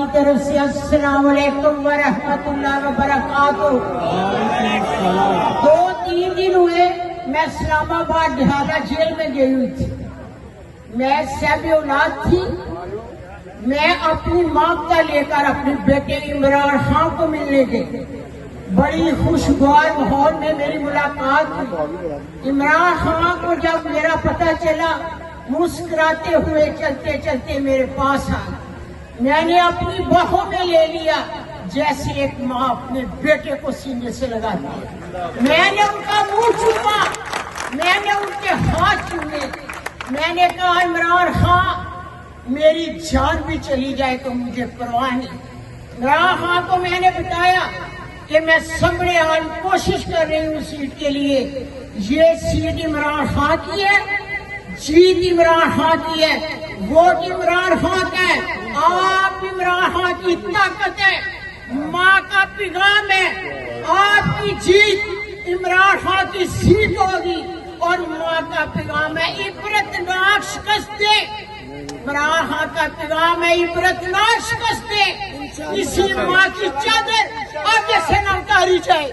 की तरफ से अस्सलाम वालेकुम व रहमतुल्लाह व बरकातहू। 2-3 दिन हुए मैं इस्लामाबाद ढाका जेल में गई हुई थी। मैं सब औलाद थी। मैं अपनी माँ का लेकर अपने बेटे इमरान खान को मिलने गई। बड़ी खुशगवार माहौल में मेरी मुलाकात हुई। इमरान खान को जब मेरा पता चला, मुस्कुराते हुए चलते चलते मेरे पास आए। मैंने अपनी बाहों में ले लिया जैसे एक माँ अपने बेटे को सीने से लगाती है। मैंने उनका मुंह चूमा, मैंने उनके हाथ चूमे। मैंने कहा इमरान खान, मेरी जान भी चली जाए तो मुझे परवाह नहीं। इमरान खान को मैंने बताया कि मैं सबरे हाल कोशिश कर रही हूँ सीट के लिए। ये सीट इमरान खान की है, जीत इमरान खान की है, वोट इमरान खान का है। आप इमरान खान की ताकत है, माँ का पैगाम है। आपकी जीत इमरान खान की सीट होगी और माँ का पैगाम है इबरतनाक शिकस्तें। इमरान खान का पैगाम है इबरतनाक शिकस्तें। इसी माँ की चादर आगे से न उतारी जाए।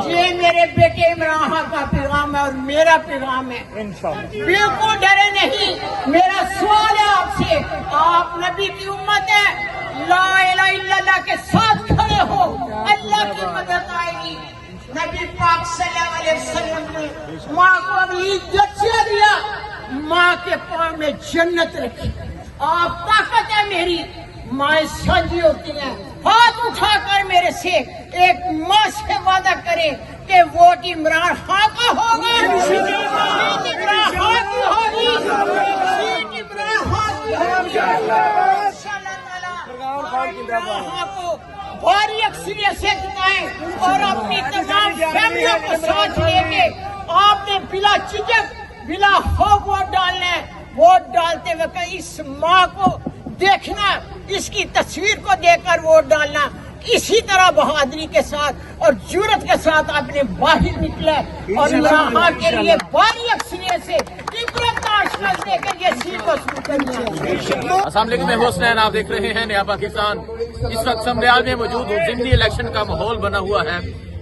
ये मेरे बेटे इमरान खान का पैगाम है और मेरा पैगाम है। बिल्कुल डरे नहीं। मेरा सवाल है आपसे, आप नबी की उम्मत है, ला इलाहा इल्लल्लाह के साथ खड़े हो, अल्लाह की मदद आएगी। नबी पाक सल्लल्लाहु अलैहि वसल्लम ने माँ को अभी इज्जत से दिया, माँ के पाँव में जन्नत रखी। आप ताकत है मेरी, माँ साझी होती हैं। हाथ उठाकर मेरे से एक माँ से वादा करे कि वोट इमरान खान का होगा, सीट इमरान खान की होगी, सीट इमरान खान की होगी। इमरान खान को भारी अक्सरियत से जिताएं और अपनी तमाम फैमिलियों को साथ लेके आपने बिला झिझक बिला खौफ वोट डालना है। वोट डालते वक्त इस माँ को देखना, इसकी तस्वीर को देखकर वोट डालना। इसी तरह बहादुरी के साथ और जुर्रत के साथ आपने बाहर निकला और इमरान खान के लिए भारी अक्सरियत से इबरतनाक देकर ये सीट को शुरू करनी है। अस्सलाम वालेकुम, मैं हुसैन, आप देख रहे हैं नया पाकिस्तान। इस वक्त समरियाल में मौजूद हूँ। ज़िमनी इलेक्शन का माहौल बना हुआ है।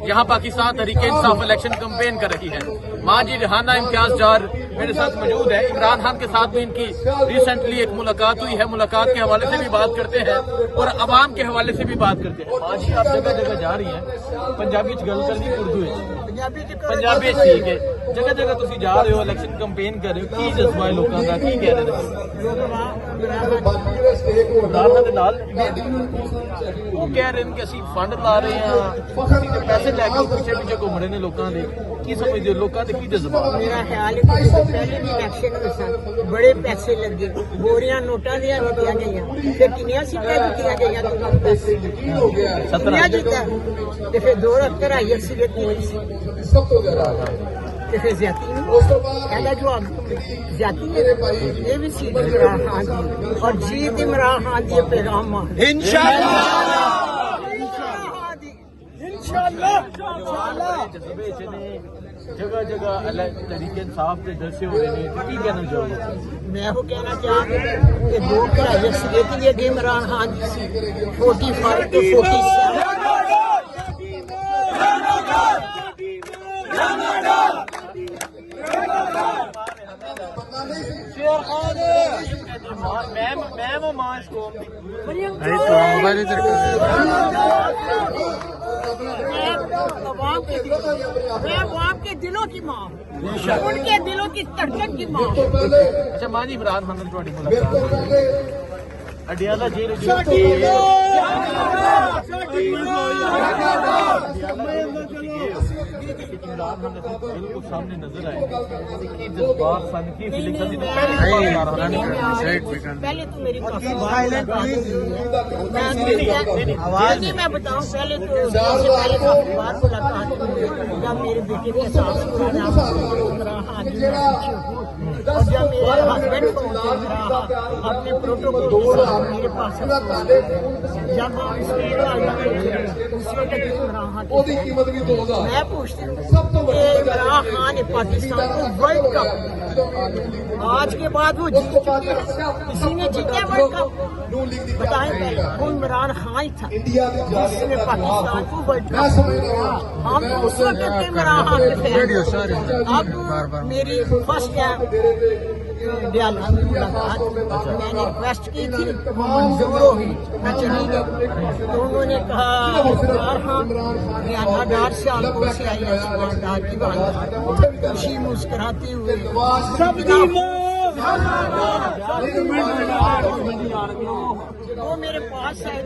यहाँ पाकिस्तान तहरीके इंसाफ इलेक्शन कैंपेन कर रही है। माजी रिहाना इम्तियाज जार मेरे साथ मौजूद है। इमरान खान के साथ भी इनकी रिसेंटली एक मुलाकात हुई है। मुलाकात के हवाले से भी बात करते हैं और आवाम के हवाले से भी बात करते हैं। माजी आप जगह जगह जा रही हैं, पंजाबी च गल करनी, उर्दू पंजाबी ठीक है। जगह जगह तुसी जा रहे हो, इलेक्शन कैंपेन कर रहे हो, की जज्बा है लोगों का, की कह रहे हो? वो कह रहे हैं कि ਅਸੀਂ फंड ला रहे हैं, पैसे लैके पीछे पीछे घूम रहे हैं लोगों के। की समझते हो लोगों के की जज्बा? मेरा ख्याल है कि पहले भी इलेक्शन में सन बड़े पैसे लगे, बोरियां नोटा दिया गई, फिर किनिया सीटें जीतियां गई तो पैसे किनिया जीता तो फिर 2 रफ्तर आई अक्सरियत तो फिर ज्यादा जवाब ज्यादा ये भी सीट इमरान खान दी और जीत इमरान खान दी पैगाम जगह जगह तरीके इंसाफ के जलसे हो रहे हैं, की कहना चाहोगे? मैं वो कहना चाहूँ कि 2 कढ़ाई अक्सरियत ये गई इमरान खान की 45 to 47। मैं आपके दिलों की माँ, उनके दिलों की धड़कन की माँ। अच्छा मां जी, इमरान खान थोड़ी मुलाकात अडियाला जेल इमरान खान बिल्कुल सामने नजर आए। पहले तो मेरी मैं बताऊं, पहले तो बार मुलाकात जब मेरे बेटे के साथ और जब मेरे हस्बैंड को अपने प्रोटोकॉल मेरे पास जब मैं पूछती हूँ इमरान खान ने पाकिस्तान को वर्ल्ड कप आज के बाद वो जीत चुके हैं, किसी ने जीता वर्ल्ड कप? بتائیں پہلے وہ عمران خان ہی تھا جس نے پاکستان کو ورلڈ کپ ہم اس وقت عمران خان کے تھے. اب میری فرسٹ ملاقات میں نے ریکویسٹ کی تھی وہ منظور ہوئی میں چلی گئی تو انہوں نے کہا ریاض ڈار سے آلپور سے آئی ہے ڈار کی بات خوشی مسکراتے ہوئے وہ میرے پاس ہے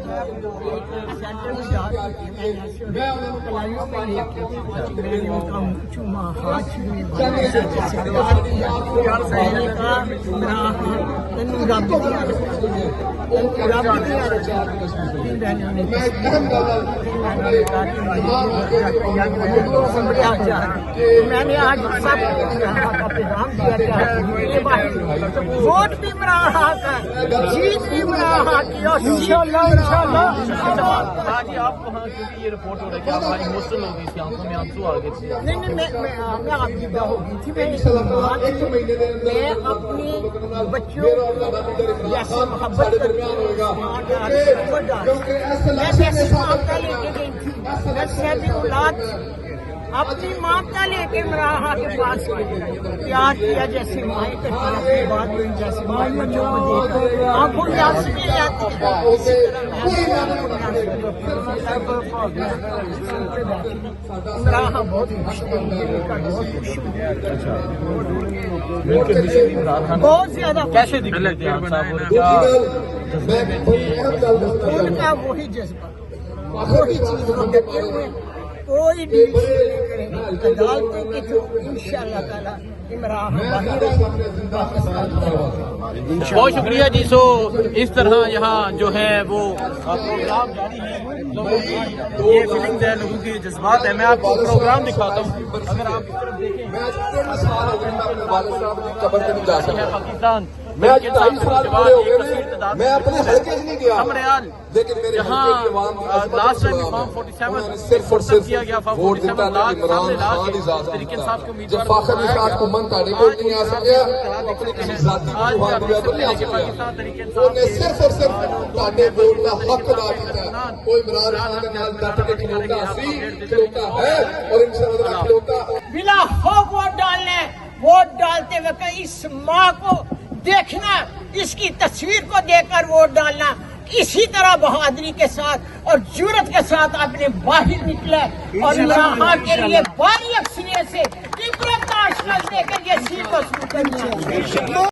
میں نے آج سب کا پیغام دیا تھا ووٹ بھی عمران خان کا جیت بھی عمران خان کی اور جی آپ وہاں یہ رپورٹ ہو رہا ہے کہ آپ ہماری موسل ہو گئی تھی آنکھوں میں آنسو آ گئے تھے. نہیں میں آپ کی ہو گئی تھی میں اپنی بچوں جیسے محبت کرتی ہوں میں جیسے ماں کا لے کے گئی تھی میں صحت اولاد اپنی ماں کا لے کے عمران خان کے پاس پیار کیا جیسے مائیں کرتی اپنی بات ہوئی جیسے مائیں بچوں کو دیکھا آنکھوں میں آنسو نہیں آتی اسی طرح عمران خان بہت خوش بہت زیادہ کیسے دکھ لگتے ہیں ان کا وہی جذبہ وہی چیز ہم لگے ہوئے کوئی ڈیل نہیں کریں عدالتوں کے تھرو انشاءاللہ تعالی عمران بہت شکریہ جی. سو اس طرح یہاں جو ہے وہ پروگرام جاری ہے لوگوں کی یہ فیلنگز ہے لوگوں کے جذبات ہیں. میں آپ کو پروگرام دکھاتا ہوں اگر آپ اس طرف دیکھیں پاکستان میں آج 2.5 سال پورے ہو گئے میں اپنے حلقے سے نہیں گیا لیکن میرے جہاں لاسٹ ٹائم فارم 47 صرف اور صرف کیا گیا ووٹ دیتا ہے عمران خان اجازت جب فاخر نشاط کو من تاڑے کو نہیں آ سکیا اپنی کسی ذاتی وجوہات کی وجہ تو نہیں آ سکیا انہوں نے صرف اور صرف تاڑے ووٹ کا حق ادا کیا ہے. کوئی عمران خان کے نال ڈٹ کے کھلوتا سی کھلوتا ہے اور انشاءاللہ کھلوتا بلا خوف ووٹ ڈالنے ووٹ ڈالتے وقت اس ماں کو دیکھنا اس کی تصویر کو دیکھ کر ووٹ ڈالنا اسی طرح بہادری کے ساتھ اور جرت کے ساتھ اپنے باہر نکلے اور عمران خان کے لیے بھاری اکثریت سے عبرت کا آشنا دے کر یہ سیٹ وصول کرنی ہے.